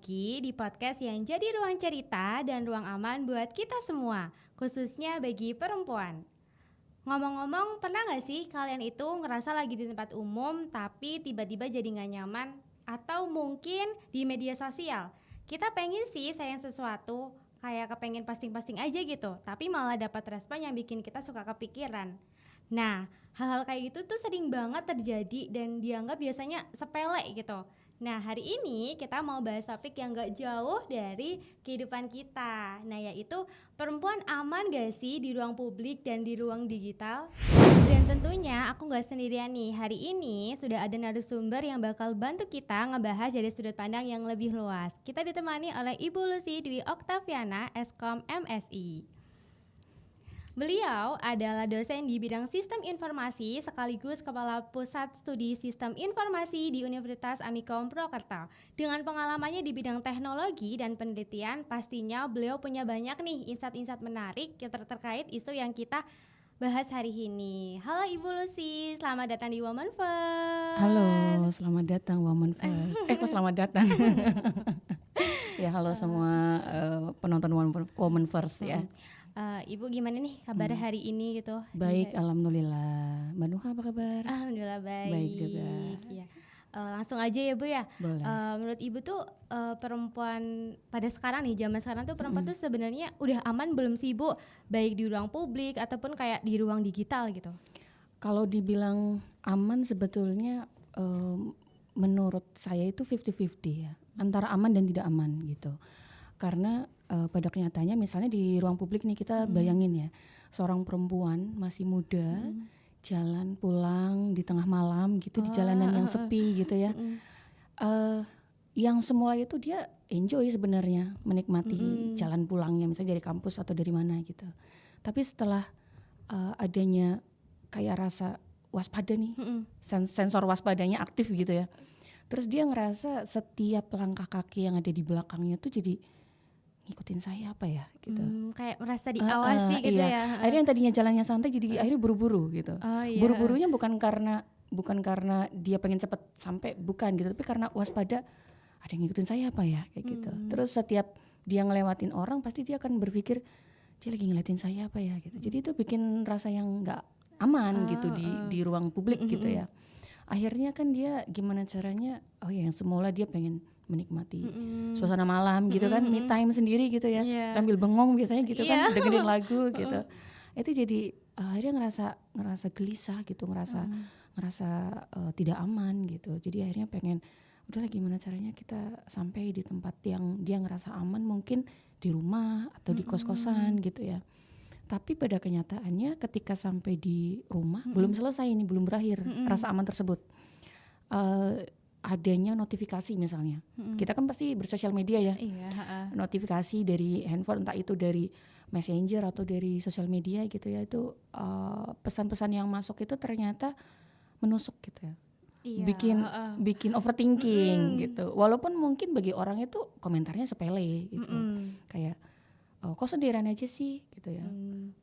lagi di podcast yang jadi ruang cerita dan ruang aman buat kita semua, khususnya bagi perempuan. Ngomong-ngomong, pernah gak sih kalian itu ngerasa lagi di tempat umum tapi tiba-tiba jadi gak nyaman? Atau mungkin di media sosial, kita pengen sih sayang sesuatu, kayak kepengen posting-posting aja gitu, tapi malah dapat respon yang bikin kita suka kepikiran. Nah, hal-hal kayak gitu tuh sering banget terjadi dan dianggap biasanya sepele gitu. Nah, hari ini kita mau bahas topik yang gak jauh dari kehidupan kita. Nah, yaitu perempuan aman gak sih di ruang publik dan di ruang digital? Dan tentunya aku gak sendirian nih. Hari ini sudah ada narasumber yang bakal bantu kita ngebahas dari sudut pandang yang lebih luas. Kita ditemani oleh Ibu Lucy Dwi Oktaviana, Eskom MSI. Beliau adalah dosen di bidang sistem informasi sekaligus Kepala Pusat Studi Sistem Informasi di Universitas Amikom Purwokerto. Dengan pengalamannya di bidang teknologi dan penelitian, pastinya beliau punya banyak nih insight-insight menarik yang terkait isu yang kita bahas hari ini. Halo Ibu Lucy, selamat datang di Women First. Halo, selamat datang Women First. Kok selamat datang? Ya halo semua penonton Women First ya. Ibu gimana nih kabarnya hari ini gitu? Baik, alhamdulillah. Mbak Nuha apa kabar? Alhamdulillah baik. Baik juga. Ya. Langsung aja ya Bu ya. Boleh. Menurut Ibu tuh perempuan pada sekarang nih, zaman sekarang tuh perempuan tuh sebenarnya udah aman belum sih Bu? Baik di ruang publik ataupun kayak di ruang digital gitu. Kalau dibilang aman sebetulnya menurut saya itu 50-50 ya. Antara aman dan tidak aman gitu. Karena pada kenyataannya misalnya di ruang publik nih kita bayangin ya, seorang perempuan masih muda jalan pulang di tengah malam gitu di jalanan yang sepi gitu ya. Yang semula itu dia enjoy sebenarnya menikmati jalan pulangnya misalnya dari kampus atau dari mana gitu. Tapi setelah adanya kayak rasa waspada nih, sensor waspadanya aktif gitu ya. Terus dia ngerasa setiap langkah kaki yang ada di belakangnya tuh jadi ngikutin saya apa ya gitu. Kayak merasa diawasi gitu iya. ya. Akhirnya yang tadinya jalannya santai jadi akhirnya buru-buru gitu. Iya. Buru-burunya bukan karena dia pengen cepet sampai, bukan gitu, tapi karena waspada ada yang ngikutin saya apa ya kayak gitu. Terus setiap dia ngelewatin orang pasti dia akan berpikir dia lagi ngeliatin saya apa ya gitu. Jadi itu bikin rasa yang nggak aman gitu di ruang publik gitu ya. Akhirnya kan dia gimana caranya, yang semula dia pengen menikmati suasana malam gitu kan, me time sendiri gitu ya, sambil bengong biasanya gitu kan, dengerin lagu gitu. Itu jadi akhirnya ngerasa gelisah gitu, ngerasa tidak aman gitu. Jadi akhirnya pengen udahlah gimana caranya kita sampai di tempat yang dia ngerasa aman, mungkin di rumah atau di kos-kosan gitu ya. Tapi pada kenyataannya ketika sampai di rumah belum selesai ini, belum berakhir rasa aman tersebut. Adanya notifikasi misalnya, kita kan pasti bersosial media ya, notifikasi dari handphone, entah itu dari messenger atau dari sosial media gitu ya, itu pesan-pesan yang masuk itu ternyata menusuk gitu ya, bikin overthinking gitu. Walaupun mungkin bagi orang itu komentarnya sepele gitu, kayak kok sendirian aja sih gitu ya,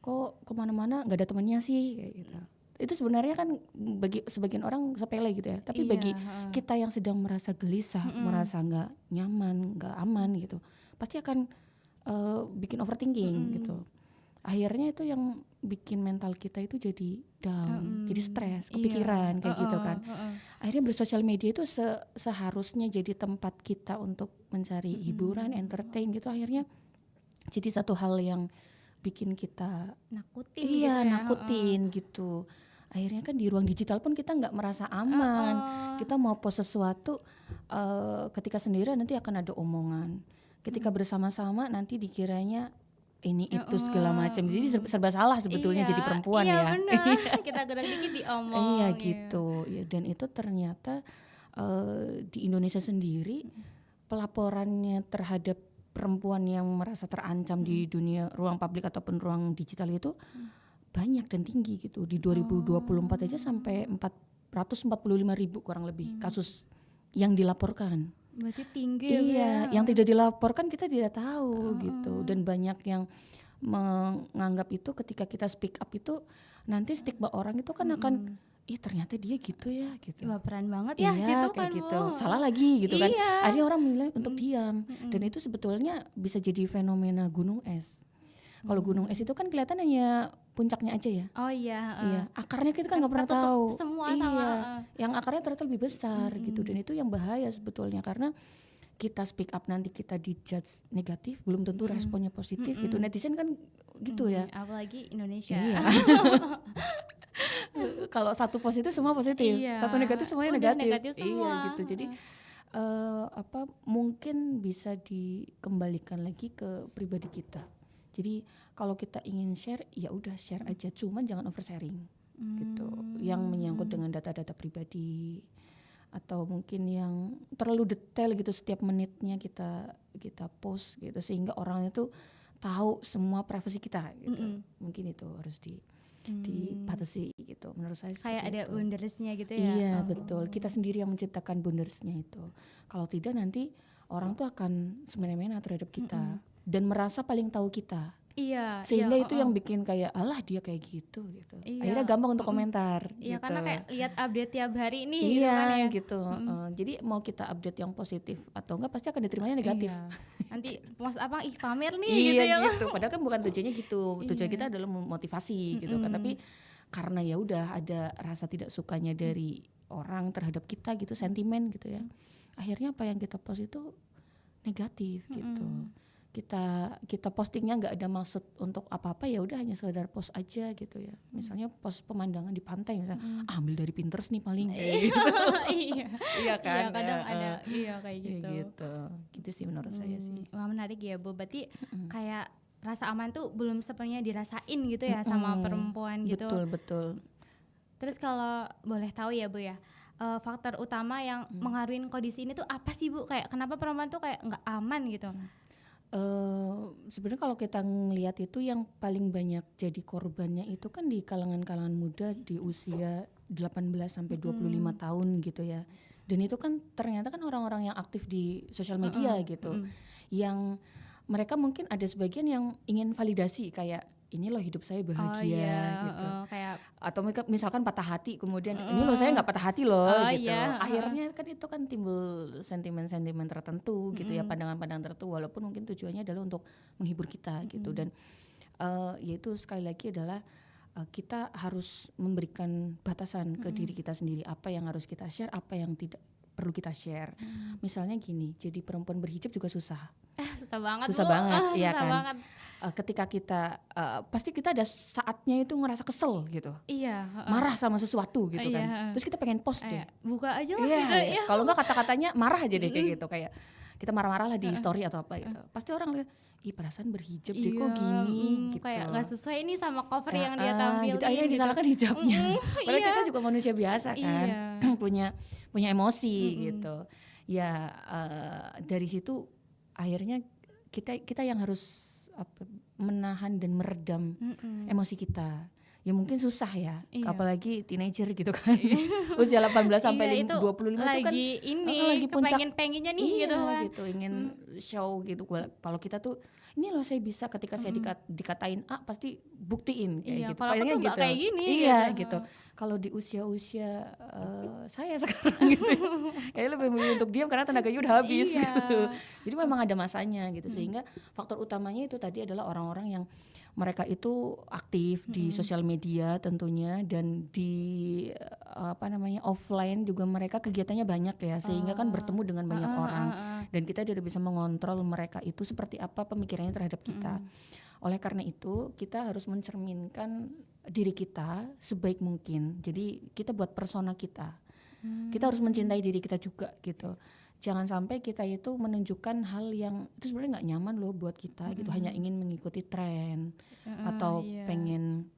kok kemana-mana nggak ada temannya sih kayak gitu. Itu sebenarnya kan bagi sebagian orang sepele gitu ya, tapi bagi kita yang sedang merasa gelisah, merasa nggak nyaman, nggak aman gitu, pasti akan bikin overthinking gitu. Akhirnya itu yang bikin mental kita itu jadi down, jadi stres, kepikiran kayak gitu kan. Akhirnya bersosial media itu seharusnya jadi tempat kita untuk mencari hiburan, entertain gitu, akhirnya jadi satu hal yang bikin kita nakutin gitu. Akhirnya kan di ruang digital pun kita nggak merasa aman. Kita mau post sesuatu, ketika sendirian nanti akan ada omongan. Ketika bersama-sama nanti dikiranya ini itu segala macam. Jadi serba salah sebetulnya jadi perempuan ya. Benar. Kita gerak dikit diomong. Iya gitu. Ya, dan itu ternyata di Indonesia sendiri pelaporannya terhadap perempuan yang merasa terancam di dunia ruang publik ataupun ruang digital itu banyak dan tinggi gitu. Di 2024 aja sampai 445.000 kurang lebih kasus yang dilaporkan. Berarti tinggi ya. Yang tidak dilaporkan kita tidak tahu gitu. Dan banyak yang menganggap itu ketika kita speak up itu nanti stigma orang itu kan akan ternyata dia gitu ya gitu. Baperan banget ya iya, gitu kayak kan gitu. Bu. Salah lagi gitu kan. Iya. Akhirnya orang milih untuk diam. Dan itu sebetulnya bisa jadi fenomena gunung es. Kalau gunung es itu kan kelihatan hanya puncaknya aja ya. Oh iya. Iya, akarnya kita kan nggak pernah ketutup tahu. semua Iya, sama, yang akarnya ternyata lebih besar gitu. Dan itu yang bahaya sebetulnya karena kita speak up nanti kita dijudge negatif, belum tentu responnya positif gitu. Netizen kan gitu ya. Apalagi Indonesia. Iya. Kalau satu positif semua positif, Iya. satu negatif semuanya Udah negatif. negatif semua. Iya gitu. Jadi mungkin bisa dikembalikan lagi ke pribadi kita. Jadi kalau kita ingin share ya udah share aja, cuman jangan oversharing gitu. Yang menyangkut dengan data-data pribadi atau mungkin yang terlalu detail gitu setiap menitnya kita post gitu sehingga orang itu tahu semua privasi kita gitu. Mungkin itu harus dibatasi gitu menurut saya. Kayak ada itu. boundaries-nya gitu ya. Iya betul, kita sendiri yang menciptakan boundaries-nya itu. Kalau tidak nanti orang tuh akan semena-mena terhadap kita dan merasa paling tahu kita. Iya. Sehingga itu yang bikin kayak alah dia kayak gitu. Iya. Akhirnya gampang untuk komentar. Iya gitu. karena kayak lihat update tiap hari nih iya, gitu kan ya. Gitu. Jadi mau kita update yang positif atau enggak pasti akan diterimanya negatif. Iya. Nanti mas apa pamer nih iya, gitu ya. Gitu. Padahal kan bukan tujuannya gitu. Tujuan kita adalah memotivasi gitu kan. Tapi karena ya udah ada rasa tidak sukanya dari orang terhadap kita gitu, sentimen gitu ya. Akhirnya apa yang kita post itu negatif gitu. Kita postingnya nggak ada maksud untuk apa-apa, ya udah hanya sekedar post aja gitu ya. Misalnya post pemandangan di pantai misalnya, ambil dari Pinterest nih paling kayak gitu. Iya kan? Iya kadang ada kayak gitu. Gitu sih menurut saya sih. Wah menarik ya Bu, berarti kayak rasa aman tuh belum sepenuhnya dirasain gitu ya sama perempuan gitu. Betul. Terus kalau boleh tahu ya Bu ya, faktor utama yang mengaruhi kondisi ini tuh apa sih Bu? Kayak kenapa perempuan tuh kayak nggak aman gitu? Sebenarnya kalau kita ngelihat itu yang paling banyak jadi korbannya itu kan di kalangan muda di usia 18 sampai 25 tahun gitu ya. Dan itu kan ternyata kan orang-orang yang aktif di sosial media gitu. Yang mereka mungkin ada sebagian yang ingin validasi kayak ini loh hidup saya bahagia gitu. Kayak atau misalkan patah hati kemudian ini loh saya nggak patah hati loh gitu. Akhirnya kan itu kan timbul sentimen-sentimen tertentu gitu ya, pandangan-pandangan tertentu walaupun mungkin tujuannya adalah untuk menghibur kita gitu. Dan yaitu sekali lagi adalah kita harus memberikan batasan ke diri kita sendiri, apa yang harus kita share, apa yang tidak perlu kita share. Misalnya gini, jadi perempuan berhijab juga susah. Susah banget susah Bu. banget iya susah kan banget. Ketika kita pasti kita ada saatnya itu ngerasa kesel gitu, Iya, marah sama sesuatu gitu kan, terus kita pengen post deh, buka aja lah iya, gitu ya. kalau nggak kata-katanya marah aja deh kayak gitu, kayak kita marah-marah lah di story atau apa gitu, pasti orang lihat ih perasaan berhijab deh kok gini gitu, kayak nggak sesuai nih sama cover yang dia tampilin gitu. Akhirnya disalahkan hijabnya, padahal kita juga manusia biasa kan, punya emosi gitu ya. Dari situ akhirnya kita yang harus menahan dan meredam emosi kita. Ya mungkin susah ya, apalagi teenager gitu kan. Usia 18 sampai 25 itu kan lagi puncak, pengennya nih gitu kan. Gitu, ingin show gitu. Kalau kita tuh ini loh saya bisa, ketika saya dikatain A pasti buktiin kayak gitu. Kalau aku tuh gitu. Kayak gini. Gitu. Kalau di usia saya sekarang gitu, kayaknya lebih memilih untuk diam karena tenaganya udah habis. Gitu. Jadi memang ada masanya gitu, sehingga faktor utamanya itu tadi adalah orang-orang yang mereka itu aktif di sosial media tentunya, dan di offline juga mereka kegiatannya banyak ya, sehingga kan bertemu dengan banyak orang dan kita tidak bisa mengontrol mereka itu seperti apa pemikirannya terhadap kita. Oleh karena itu kita harus mencerminkan diri kita sebaik mungkin. Jadi kita buat persona kita. Kita harus mencintai diri kita juga gitu. Jangan sampai kita itu menunjukkan hal yang itu sebenarnya nggak nyaman loh buat kita gitu, hanya ingin mengikuti tren atau pengen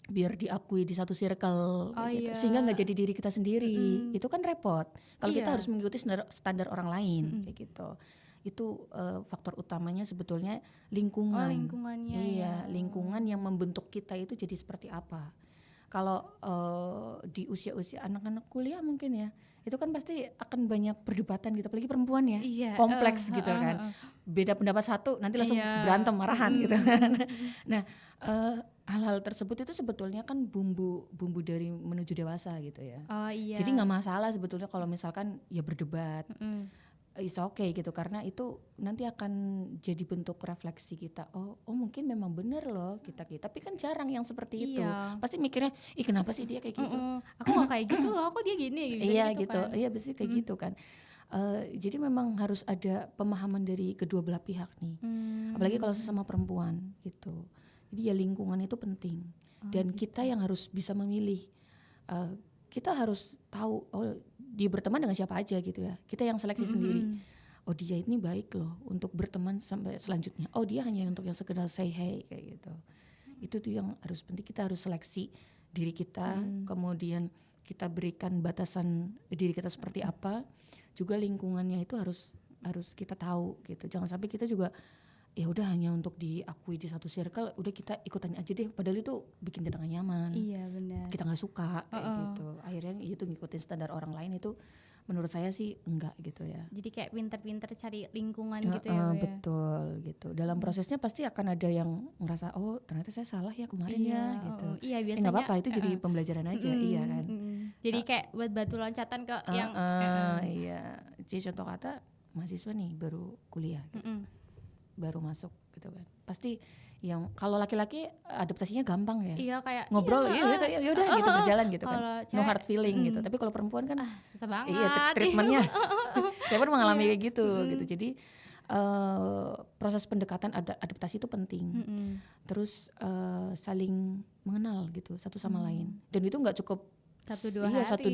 biar diakui di satu circle gitu. Sehingga nggak jadi diri kita sendiri. Itu kan repot kalau kita harus mengikuti standar orang lain kayak gitu. Itu faktor utamanya sebetulnya lingkungan. Lingkungannya. Iya, lingkungan yang membentuk kita itu jadi seperti apa. Kalau di usia-usia anak-anak kuliah mungkin ya, itu kan pasti akan banyak perdebatan gitu, apalagi perempuan ya, kompleks gitu kan. Beda pendapat satu, nanti langsung berantem, marahan gitu kan. Nah, hal-hal tersebut itu sebetulnya kan bumbu dari menuju dewasa gitu ya. Jadi nggak masalah sebetulnya kalau misalkan ya berdebat. It's okay gitu, karena itu nanti akan jadi bentuk refleksi kita. Oh mungkin memang bener loh kita. Tapi kan jarang yang seperti itu. Pasti mikirnya, ih kenapa sih dia kayak gitu? Aku gak kayak gitu loh, kok dia gini? Iya gitu, kan. Iya pasti kayak gitu kan. Jadi memang harus ada pemahaman dari kedua belah pihak nih. Apalagi kalau sesama perempuan gitu. Jadi ya lingkungan itu penting. Dan gitu. Kita yang harus bisa memilih. Kita harus tahu, dia berteman dengan siapa aja gitu ya. Kita yang seleksi sendiri. Oh dia ini baik loh untuk berteman sampai selanjutnya. Oh dia hanya untuk yang sekedar say hey kayak gitu. Itu tuh yang harus penting. Kita harus seleksi diri kita, kemudian kita berikan batasan diri kita seperti apa. Juga lingkungannya itu harus kita tahu gitu. Jangan sampai kita juga ya udah hanya untuk diakui di satu circle, udah kita ikutan aja deh, padahal itu bikin kita gak nyaman. Iya benar. Kita nggak suka kayak gitu. Akhirnya itu ngikutin standar orang lain itu menurut saya sih enggak gitu ya. Jadi kayak pinter-pinter cari lingkungan gitu ya. Betul gitu. Dalam prosesnya pasti akan ada yang ngerasa oh ternyata saya salah ya kemarin ya gitu. Iya biasanya. Nggak apa-apa itu jadi pembelajaran aja iya kan. Jadi kayak buat batu loncatan ke yang. Iya. Jadi contoh kata mahasiswa nih baru kuliah. Gitu. Baru masuk gitu kan. Pasti yang kalau laki-laki adaptasinya gampang ya. Iya kayak ngobrol ya udah gitu berjalan gitu kan. No hard feeling gitu. Tapi kalau perempuan kan susah banget. Iya treatmentnya. Saya pun mengalami kayak gitu gitu. Jadi proses pendekatan adaptasi itu penting. Terus saling mengenal gitu satu sama lain. Dan itu nggak cukup 1-2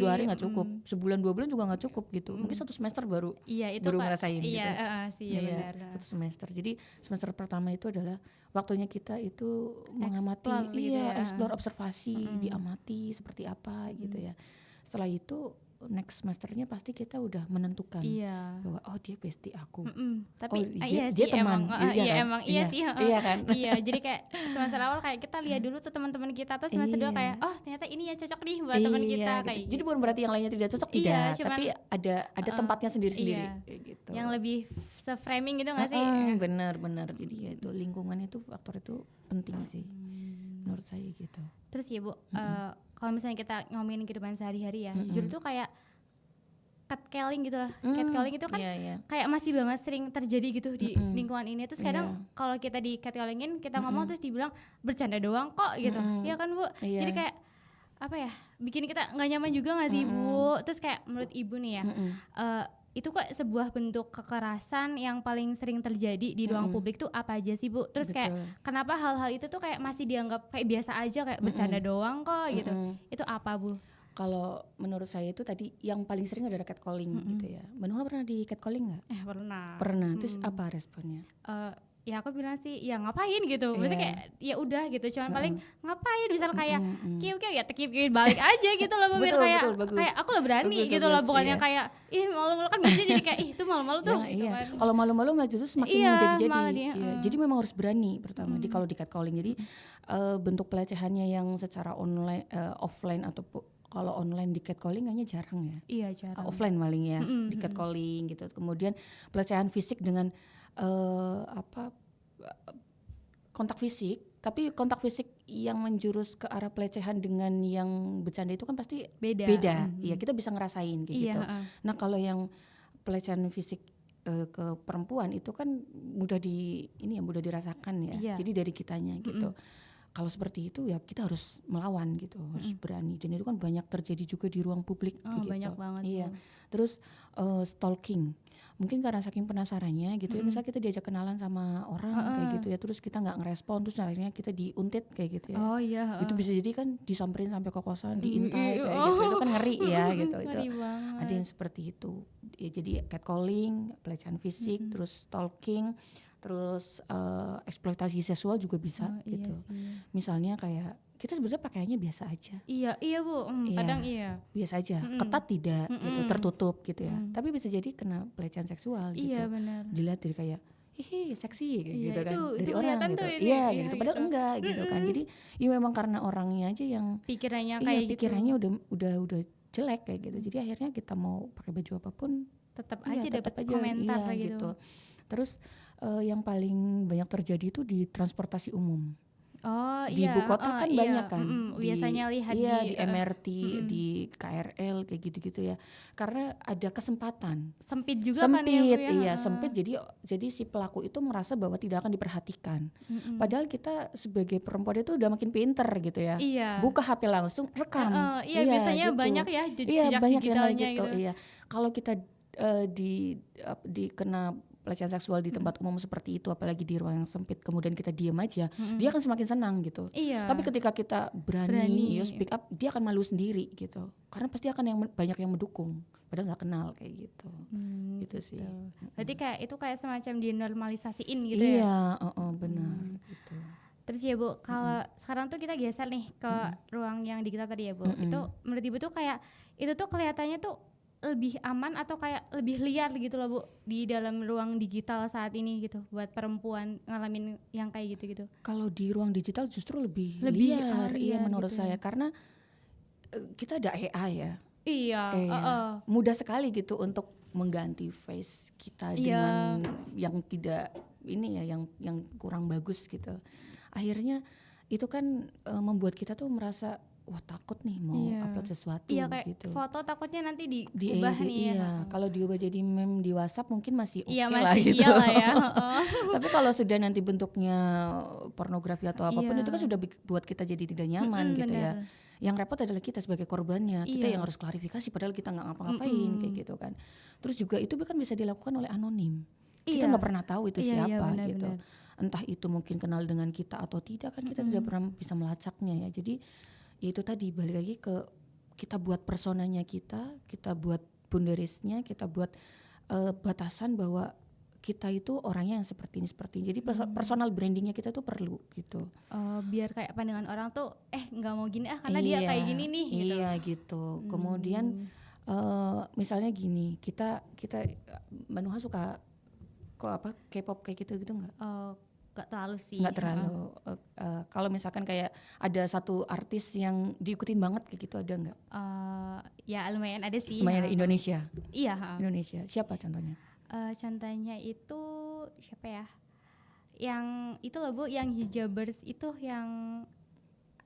hari nggak cukup, sebulan 2 bulan juga nggak cukup gitu. Mungkin 1 semester baru ngerasain gitu. Iya, benar. 1 semester. Jadi semester pertama itu adalah waktunya kita itu mengamati, explore, observasi, diamati seperti apa gitu ya. Setelah itu next semesternya pasti kita udah menentukan bahwa oh dia bestie aku. Tapi dia teman. Iya sih. Iya kan? Iya, jadi kayak semester awal kayak kita lihat dulu tuh teman-teman kita, terus semester 2 kayak oh ternyata ini yang cocok nih buat teman kita gitu. kayak gitu. Jadi bukan berarti yang lainnya tidak cocok tidak, tapi ada tempatnya sendiri-sendiri kayak gitu. Yang lebih se-framing gitu enggak sih? Benar. Jadi ya itu lingkungan itu faktor itu penting sih. Menurut saya gitu. Terus ya Bu, kalau misalnya kita ngomongin kehidupan sehari-hari ya, jujur tuh kayak catcalling gitu lah. Catcalling itu kan kayak masih banget sering terjadi gitu di lingkungan ini. Terus kadang kalau kita di catcallingin, kita ngomong terus dibilang bercanda doang kok gitu. Iya kan Bu? Jadi kayak apa ya, bikin kita nggak nyaman juga nggak sih Bu? Terus kayak menurut Ibu nih ya, itu kok sebuah bentuk kekerasan yang paling sering terjadi di ruang publik tuh apa aja sih Bu? Terus kayak kenapa hal-hal itu tuh kayak masih dianggap kayak biasa aja, kayak bercanda doang kok gitu. Itu apa Bu? Kalau menurut saya itu tadi yang paling sering adalah catcalling gitu ya. Mbak Nuha pernah di catcalling nggak? Pernah. Terus apa responnya? Ya aku bilang sih ya ngapain gitu. Maksudnya kayak ya udah gitu. Cuman paling ngapain misalnya kayak kiu ya kiu balik aja gitu loh. Betul, kayak aku lah berani bagus, gitu loh. Bukannya kayak ih malu-malu kan biasanya jadi kayak ih itu malu-malu tuh. Gitu kan. Kalau malu-malu malah justru semakin menjadi-jadi. Jadi memang harus berani pertama di kalau di catcalling. Jadi bentuk pelecehannya yang secara online, offline atau kalau online di catcalling kayaknya jarang ya. Iya jarang. Offline paling ya di catcalling gitu. Kemudian pelecehan fisik dengan kontak fisik, tapi kontak fisik yang menjurus ke arah pelecehan dengan yang bercanda itu kan pasti beda. Ya kita bisa ngerasain kayak gitu. Nah kalau yang pelecehan fisik ke perempuan itu kan mudah dirasakan ya. Jadi dari kitanya gitu. Kalau seperti itu ya kita harus melawan gitu, harus berani. Dan itu kan banyak terjadi juga di ruang publik gitu. Banyak banget. Iya. Terus stalking. Mungkin karena saking penasarannya gitu ya, misalnya kita diajak kenalan sama orang kayak gitu ya, terus kita nggak ngerespon, terus akhirnya kita diuntit kayak gitu ya. Itu bisa jadi kan disamperin sampai ke kosan, diintai kayak gitu. Itu kan ngeri ya gitu. Itu ada yang seperti itu. Ya, jadi catcalling, pelecehan fisik, terus stalking, terus eksploitasi seksual juga bisa gitu. Misalnya kayak kita sebenarnya pakaiannya biasa aja. Iya Bu, kadang iya. Biasa aja, ketat tidak gitu, tertutup gitu ya. Tapi bisa jadi kena pelecehan seksual gitu. Iya benar. Dilihat dari kayak hehe seksi kayak Iya, gitu kan dari itu orang kelihatan gitu. tuh ini, Iya iya gitu. Padahal gitu. enggak gitu kan. Jadi ya memang karena orangnya aja yang Pikirannya iya kayak gitu. pikirannya udah jelek kayak gitu. Jadi akhirnya kita mau pakai baju apapun Tetap iya aja dapat tetap aja komentar iya gitu. gitu. Terus yang paling banyak terjadi itu di transportasi umum. Oh Di ibu iya, kota kan banyak iya, kan, biasanya lihat iya di di MRT, mm-mm. di KRL kayak gitu-gitu ya. Karena ada kesempatan. Sempit juga kan ya Bu Sempit, ya. iya sempit jadi si pelaku itu merasa bahwa tidak akan diperhatikan. Padahal kita sebagai perempuan itu udah makin pinter gitu ya. Iya. Buka HP langsung rekam. Iya biasanya Gitu. banyak ya Iya jejak banyak yang kayak digitalnya gitu. gitu. Iya. Kalau kita dikena pelecehan seksual di tempat umum seperti itu, apalagi di ruang yang sempit, kemudian kita diam aja, dia akan semakin senang gitu. Iya. Tapi ketika kita berani ya speak up, dia akan malu sendiri gitu. Karena pasti akan banyak yang mendukung, padahal nggak kenal kayak gitu. Gitu sih. Berarti kayak itu kayak semacam dinormalisasiin gitu ya. Iya, benar gitu. Terus ya Bu, kalau sekarang tuh kita geser nih ke ruang yang digital tadi ya Bu. Itu menurut Ibu tuh kayak itu tuh kelihatannya tuh lebih aman atau kayak lebih liar gitu loh Bu di dalam ruang digital saat ini gitu buat perempuan ngalamin yang kayak gitu-gitu. Kalau di ruang digital justru lebih liar, iya menurut gitu saya karena kita ada AI ya. Iya, mudah sekali gitu untuk mengganti face kita dengan yang tidak ini ya, yang kurang bagus gitu. Akhirnya itu kan membuat kita tuh merasa wah takut nih mau upload sesuatu kayak gitu. Foto takutnya nanti diubah nih ya. Kalau diubah jadi meme di WhatsApp mungkin masih oke masih lah gitu. Iyalah ya. Tapi kalau sudah nanti bentuknya pornografi atau apapun itu kan sudah buat kita jadi tidak nyaman gitu ya. Yang repot adalah kita sebagai korbannya, kita yang harus klarifikasi padahal kita nggak ngapa-ngapain kayak gitu kan. Terus juga itu kan bisa dilakukan oleh anonim. Kita nggak pernah tahu itu siapa gitu. Entah itu mungkin kenal dengan kita atau tidak kan kita tidak pernah bisa melacaknya ya. Jadi ya itu tadi balik lagi ke kita buat personanya kita buat boundariesnya, kita buat batasan bahwa kita itu orangnya yang seperti ini. Jadi personal brandingnya kita tuh perlu gitu. Biar kayak pandangan orang tuh nggak mau gini karena dia kayak gini nih gitu. Iya gitu. Kemudian misalnya gini, kita Manuha suka K-pop kayak gitu nggak? Gak terlalu sih. Nggak terlalu. Kalau misalkan kayak ada satu artis yang diikutin banget kayak gitu ada nggak? Ya lumayan ada sih. Lumayan Indonesia. Iya. Indonesia. Siapa contohnya? Contohnya itu siapa ya? Yang itu loh Bu, yang hijabers itu yang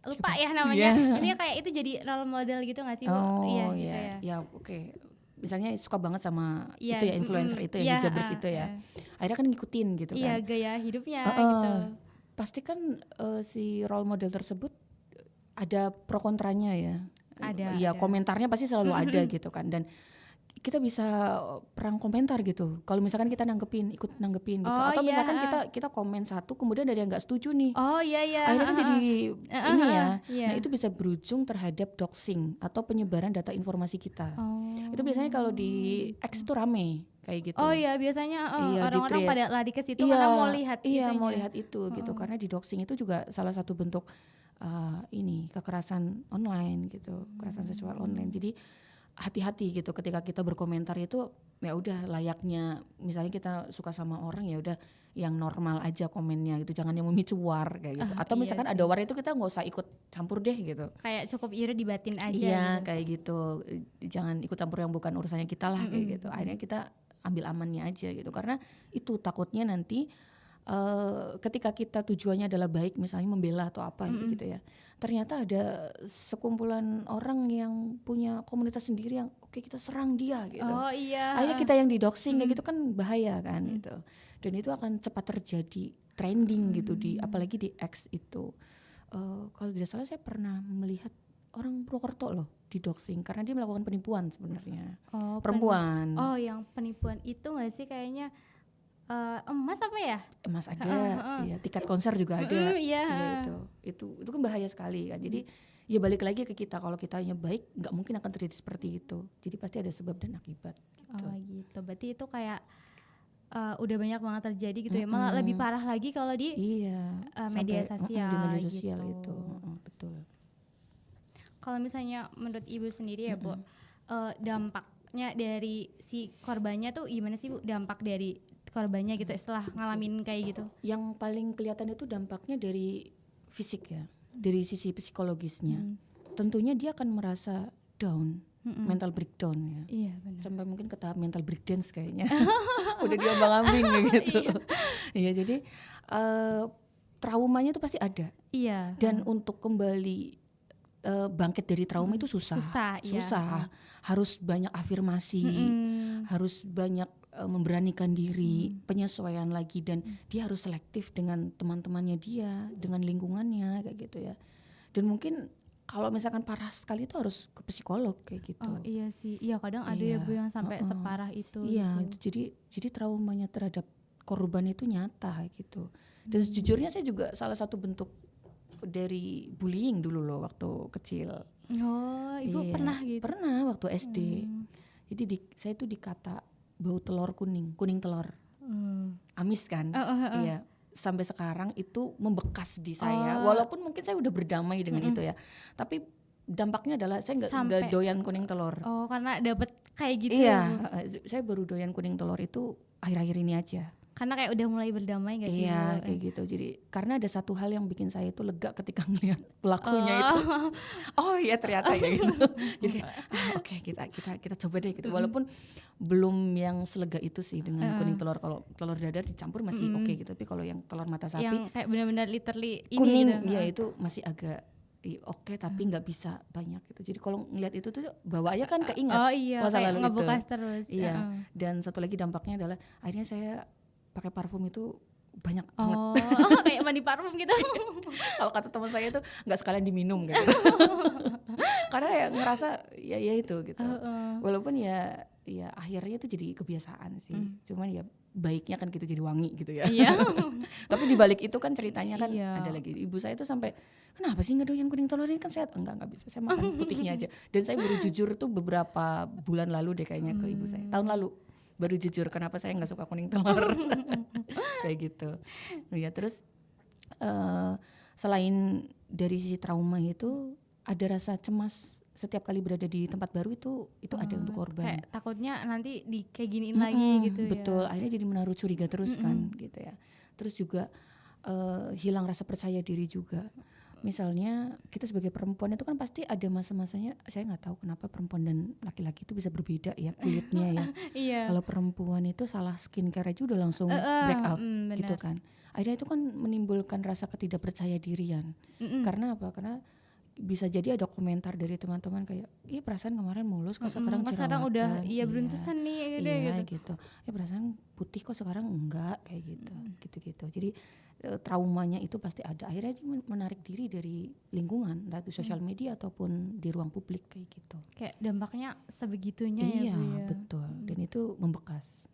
lupa ya namanya. Ini kayak itu jadi role model gitu nggak sih Bu? Iya gitu ya. Ya oke. Misalnya suka banget sama itu ya influencer itu ya hijabers itu ya. Akhirnya kan ngikutin gitu kan. Iya gaya hidupnya gitu. Pasti kan si role model tersebut ada pro kontranya ya. Ada. Komentarnya pasti selalu ada gitu kan. Dan kita bisa perang komentar gitu. Kalau misalkan kita ikut nanggepin gitu. Atau misalkan kita komen satu kemudian ada yang nggak setuju nih. Akhirnya kan jadi ini ya. Nah itu bisa berujung terhadap doxing atau penyebaran data informasi kita. Itu biasanya kalau di X itu rame kayak gitu. Biasanya orang-orang pada lari ke situ karena mau lihat mau lihat itu gitu. Karena di doxing itu juga salah satu bentuk kekerasan online gitu, kekerasan seksual online. Jadi hati-hati gitu ketika kita berkomentar itu ya udah layaknya misalnya kita suka sama orang ya udah yang normal aja komennya gitu, jangan yang memicu war kayak gitu. Atau misalkan ada war itu kita nggak usah ikut campur deh gitu. Kayak cukup dibatin aja. Iya gitu. Kayak gitu, jangan ikut campur yang bukan urusannya kita lah kayak gitu. Akhirnya kita ambil amannya aja gitu karena itu takutnya nanti ketika kita tujuannya adalah baik misalnya membela atau apa gitu ya. Ternyata ada sekumpulan orang yang punya komunitas sendiri yang oke kita serang dia gitu. Akhirnya kita yang didoxing kayak gitu kan bahaya kan gitu. Dan itu akan cepat terjadi trending gitu apalagi di X itu. Kalau tidak salah saya pernah melihat orang Purwokerto loh didoxing karena dia melakukan penipuan sebenarnya. Perempuan. Yang penipuan itu nggak sih kayaknya emas apa ya? Emas ada, ya, tiket konser juga ada. Itu kan bahaya sekali kan. Jadi ya balik lagi ke kita, kalau kitanya baik nggak mungkin akan terjadi seperti itu. Jadi pasti ada sebab dan akibat. Gitu. Gitu. Berarti itu kayak udah banyak banget terjadi gitu ya. Malah lebih parah lagi kalau di media sosial. Di media sosial gitu. Betul. Kalau misalnya menurut Ibu sendiri ya Bu, dampaknya dari si korbannya tuh gimana sih Bu? Dampak dari korbannya gitu setelah ngalamin kayak gitu? Yang paling kelihatan itu dampaknya dari fisik ya, dari sisi psikologisnya. Tentunya dia akan merasa down, mental breakdown ya. Iya, benar. Sampai mungkin ke tahap mental breakdance kayaknya. Udah diombang-ambing gitu. Iya, jadi traumanya itu pasti ada. Iya. Dan untuk kembali bangkit dari trauma itu susah. Iya. Harus banyak afirmasi, harus banyak memberanikan diri, penyesuaian lagi, dan dia harus selektif dengan teman-temannya dia, dengan lingkungannya kayak gitu ya. Dan mungkin kalau misalkan parah sekali itu harus ke psikolog kayak gitu. Oh iya sih, iya kadang ada ya Bu yang sampai separah itu. Iya, gitu. jadi traumanya terhadap korban itu nyata gitu. Dan sejujurnya saya juga salah satu bentuk dari bullying dulu loh waktu kecil. Oh, Ibu pernah gitu? Pernah waktu SD. Jadi saya itu dikata bau telur kuning telur. Amis kan? Iya. Sampai sekarang itu membekas di saya. Walaupun mungkin saya udah berdamai dengan itu ya. Tapi dampaknya adalah saya nggak doyan kuning telur. Oh, karena dapet kayak gitu. Iya, saya baru doyan kuning telur itu akhir-akhir ini aja. Karena kayak udah mulai berdamai gak sih? Iya, kayak gitu. Jadi karena ada satu hal yang bikin saya itu lega ketika ngelihat pelakunya itu. Oh iya ternyata ya gitu. Jadi oke, kita coba deh gitu. Walaupun belum yang selega itu sih dengan kuning telur. Kalau telur dadar dicampur masih oke gitu. Tapi kalau yang telur mata sapi yang kayak benar-benar literally ini kuning gitu. Ya itu masih agak oke, tapi nggak bisa banyak gitu. Jadi kalau ngelihat itu tuh bawaannya kan keingat masa lalu itu. Ngebekas terus. Iya. Dan satu lagi dampaknya adalah akhirnya saya pakai parfum itu banyak banget. Kayak mandi parfum gitu. Kalau kata teman saya itu nggak sekalian diminum gitu. Karena ya ngerasa ya itu gitu. Walaupun ya akhirnya itu jadi kebiasaan sih. Cuman ya baiknya kan gitu jadi wangi gitu ya. Iya. Tapi dibalik itu kan ceritanya kan ada lagi. Ibu saya itu sampai kenapa sih ngedoyan kuning telur ini kan sehat? Enggak bisa. Saya makan putihnya aja. Dan saya baru jujur tuh beberapa bulan lalu deh kayaknya ke ibu saya. Tahun lalu baru jujur kenapa saya nggak suka kuning telur. Kayak gitu. Ya terus selain dari sisi trauma itu ada rasa cemas setiap kali berada di tempat baru itu ada untuk korban. Kayak takutnya nanti kayak giniin lagi gitu ya. Betul, akhirnya jadi menaruh curiga terus kan gitu ya. Terus juga hilang rasa percaya diri juga. Misalnya kita sebagai perempuan itu kan pasti ada masa-masanya, saya nggak tahu kenapa perempuan dan laki-laki itu bisa berbeda ya kulitnya ya. Iya. Kalau perempuan itu salah skincare aja udah langsung break out gitu kan. Akhirnya itu kan menimbulkan rasa ketidakpercaya dirian. Karena apa? Karena bisa jadi ada komentar dari teman-teman kayak, iya perasaan kemarin mulus kok sekarang jerawatan. Sekarang udah beruntusan nih gitu. Ya perasaan putih kok sekarang enggak kayak gitu. Gitu-gitu. Jadi traumanya itu pasti ada. Akhirnya dia menarik diri dari lingkungan, entah itu sosial media ataupun di ruang publik kayak gitu. Kayak dampaknya sebegitunya ya Bu ya. Iya betul. Dan itu membekas.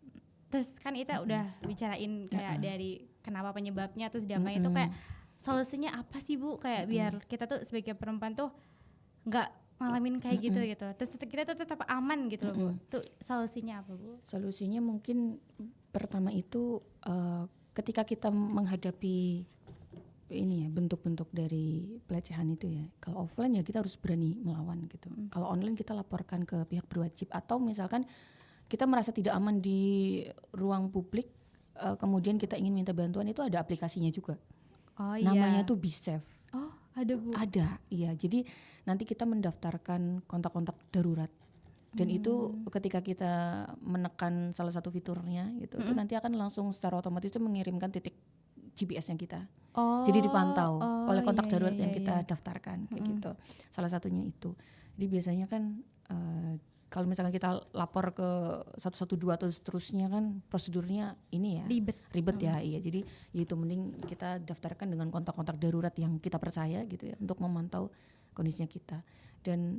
Terus kan kita udah bicarain kayak dari kenapa penyebabnya, terus dampaknya itu kayak solusinya apa sih Bu? Kayak biar kita tuh sebagai perempuan tuh nggak ngalamin kayak gitu. Terus kita tuh tetap aman gitu loh Bu. Tuh solusinya apa Bu? Solusinya mungkin pertama itu ketika kita menghadapi ini ya bentuk-bentuk dari pelecehan itu ya, kalau offline ya kita harus berani melawan gitu. Kalau online kita laporkan ke pihak berwajib, atau misalkan kita merasa tidak aman di ruang publik, kemudian kita ingin minta bantuan, itu ada aplikasinya juga. Namanya tuh Be Safe. Oh ada Bu? Ada, iya. Jadi nanti kita mendaftarkan kontak-kontak darurat. Dan itu ketika kita menekan salah satu fiturnya gitu, itu nanti akan langsung secara otomatis itu mengirimkan titik GPS-nya kita. Jadi dipantau oleh kontak darurat yang kita daftarkan kayak gitu. Salah satunya itu. Jadi biasanya kan kalau misalkan kita lapor ke 112 atau seterusnya kan prosedurnya ini ya ribet ya. Iya. Jadi ya itu mending kita daftarkan dengan kontak-kontak darurat yang kita percaya gitu ya, untuk memantau kondisinya kita. Dan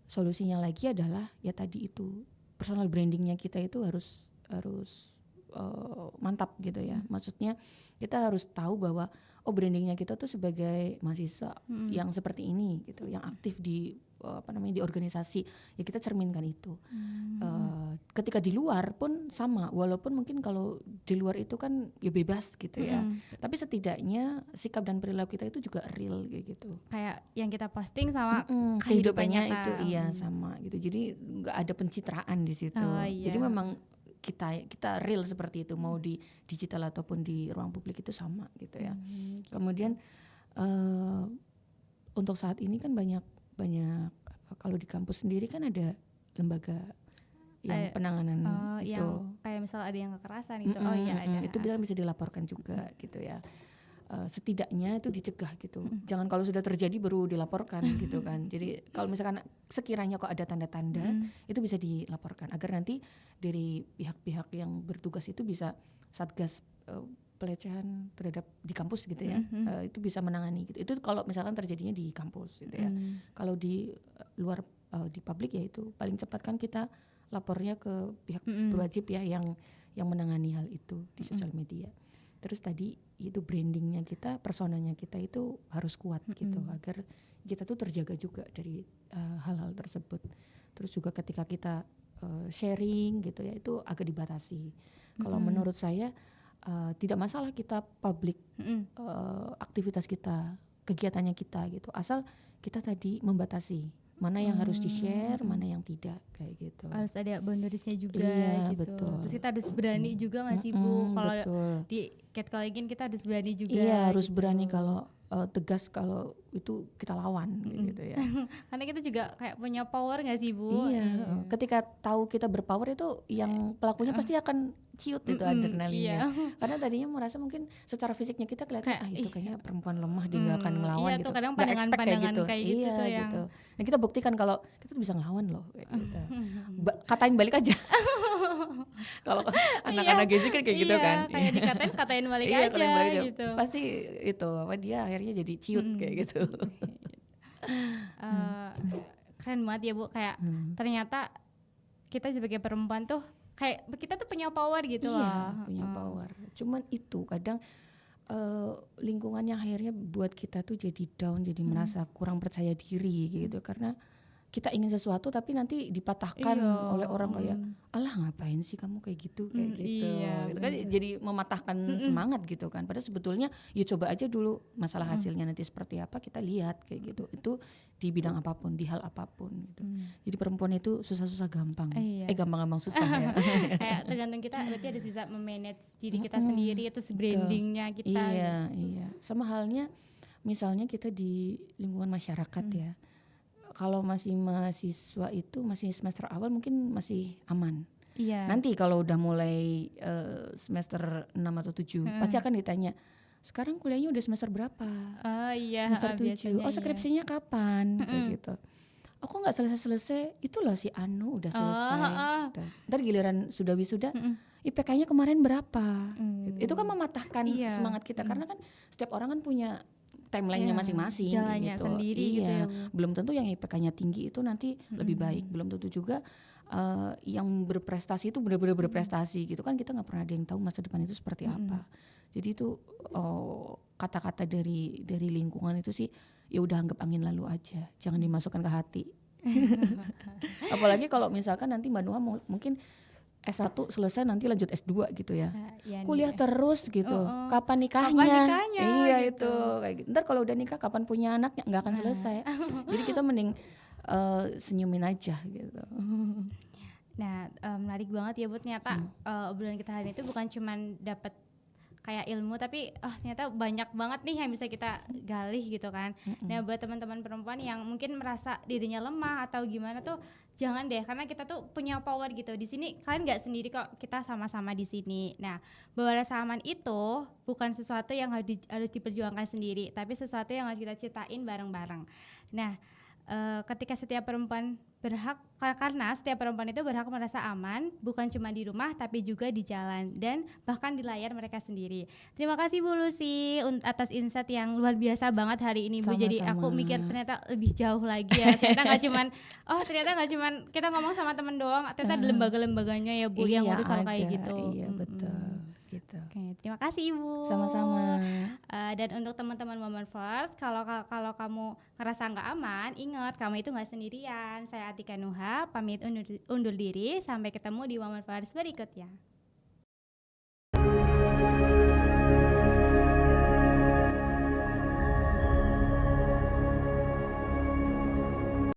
solusinya lagi adalah ya tadi itu personal brandingnya kita itu harus mantap gitu ya. Maksudnya kita harus tahu bahwa brandingnya kita tuh sebagai mahasiswa yang seperti ini gitu, yang aktif di di organisasi, ya kita cerminkan itu. Ketika di luar pun sama, walaupun mungkin kalau di luar itu kan ya bebas gitu ya, tapi setidaknya sikap dan perilaku kita itu juga real kayak gitu. Kayak yang kita posting sama kehidupannya itu iya sama gitu. Jadi nggak ada pencitraan di situ. Jadi memang kita real seperti itu, mau di digital ataupun di ruang publik itu sama gitu ya. Kemudian untuk saat ini kan banyak kalau di kampus sendiri kan ada lembaga yang penanganan itu, yang kayak misal ada yang kekerasan gitu. Ada. Itu bisa dilaporkan juga gitu ya. Setidaknya itu dicegah gitu. Jangan kalau sudah terjadi baru dilaporkan gitu kan. Jadi kalau misalkan sekiranya kok ada tanda-tanda itu bisa dilaporkan agar nanti dari pihak-pihak yang bertugas itu bisa satgas pelecehan terhadap di kampus gitu ya, itu bisa menangani gitu. Itu kalau misalkan terjadinya di kampus gitu ya. Kalau di luar di publik ya itu paling cepat kan kita lapornya ke pihak berwajib ya yang menangani hal itu di sosial media. Terus tadi itu brandingnya kita, personanya kita itu harus kuat gitu agar kita tuh terjaga juga dari hal-hal tersebut. Terus juga ketika kita sharing gitu ya itu agak dibatasi. Kalau menurut saya tidak masalah kita publik aktivitas kita, kegiatannya kita gitu, asal kita tadi membatasi mana yang harus di-share, mana yang tidak, kayak gitu. Harus ada boundariesnya juga gitu. Betul. Terus kita harus berani juga nggak sih Bu? Kalau di catcalling kita harus berani juga. Iya, harus berani kalau tegas kalau itu kita lawan gitu ya. Karena kita juga kayak punya power nggak sih Bu? Iya. Ketika tahu kita berpower itu yang pelakunya pasti akan ciut itu adrenalinnya. Karena tadinya merasa mungkin secara fisiknya kita kelihatan itu kayaknya perempuan lemah dia nggak akan ngelawan gitu. Kadang nggak expect kayak gitu. Kayak gitu iya tuh gitu. Nah kita buktikan kalau kita tuh bisa ngelawan loh. Kayak gitu. Katain balik aja. Kalau anak-anak gadget kan kayak gitu kan. Kayak katain balik aja, katain balik aja gitu. Pasti itu dia akhirnya jadi ciut kayak gitu. Keren banget ya Bu, kayak ternyata kita sebagai perempuan tuh kayak kita tuh punya power gitu loh. Punya power. Cuman itu kadang lingkungan yang akhirnya buat kita tuh jadi down, jadi merasa kurang percaya diri gitu karena kita ingin sesuatu tapi nanti dipatahkan oleh orang kayak alah ngapain sih kamu kayak gitu kayak gitu. Gitu kan jadi mematahkan semangat gitu kan. Padahal sebetulnya ya coba aja dulu masalah hasilnya nanti seperti apa kita lihat kayak gitu. Itu di bidang apapun, di hal apapun gitu. Jadi perempuan itu susah-susah gampang. Gampang-gampang susah ya. Kayak tergantung kita berarti harus bisa memanage diri kita sendiri, terus brandingnya kita. Iya. Sama halnya misalnya kita di lingkungan masyarakat ya. Kalau masih mahasiswa itu masih semester awal mungkin masih aman. Iya. Nanti kalau udah mulai semester 6 atau 7 pasti akan ditanya, sekarang kuliahnya udah semester berapa? Semester 7. Skripsinya kapan? Kayak gitu. Oh kok gak selesai-selesai? Itu loh si Anu udah selesai. Gitu. Ntar giliran sudah wisuda, IPK-nya kemarin berapa? Gitu. Itu kan mematahkan semangat kita karena kan setiap orang kan punya timeline-nya masing-masing jalannya gitu. Sendiri gitu ya. Belum tentu yang IPK-nya tinggi itu nanti lebih baik, belum tentu juga yang berprestasi itu benar-benar berprestasi gitu kan, kita nggak pernah ada yang tahu masa depan itu seperti apa. Jadi itu kata-kata dari lingkungan itu sih ya udah anggap angin lalu aja, jangan dimasukkan ke hati. Apalagi kalau misalkan nanti Mbak Nuha mungkin S1 selesai nanti lanjut S2 gitu ya. Kuliah terus gitu. Kapan nikahnya? Iya gitu. Itu kayak gitu. Ntar kalau udah nikah kapan punya anaknya nggak akan selesai. Jadi kita mending senyumin aja gitu. Nah, menarik banget ya Bu, ternyata obrolan kita hari ini itu bukan cuman dapat kayak ilmu tapi ternyata banyak banget nih yang bisa kita gali gitu kan. Nah, buat teman-teman perempuan yang mungkin merasa dirinya lemah atau gimana tuh jangan deh, karena kita tuh punya power gitu. Di sini kalian nggak sendiri kok, kita sama-sama di sini. Nah, bahwa rasa aman itu bukan sesuatu yang harus diperjuangkan sendiri, tapi sesuatu yang harus kita ciptain bareng-bareng. Nah, ketika setiap perempuan berhak, karena setiap perempuan itu berhak merasa aman, bukan cuma di rumah tapi juga di jalan dan bahkan di layar mereka sendiri. Terima kasih Bu Lucy atas insight yang luar biasa banget hari ini Bu. Sama-sama. Jadi aku mikir ternyata lebih jauh lagi ya. Ternyata nggak cuman kita ngomong sama temen doang, ternyata ada lembaga-lembaganya ya Bu yang ngurus hal kayak gitu. Iya betul. Gitu. Oke, terima kasih Ibu. Sama-sama. Dan untuk teman-teman Women First, kalau kamu ngerasa nggak aman, ingat kamu itu nggak sendirian. Saya Atika Nuha, pamit undur diri. Sampai ketemu di Women First berikutnya.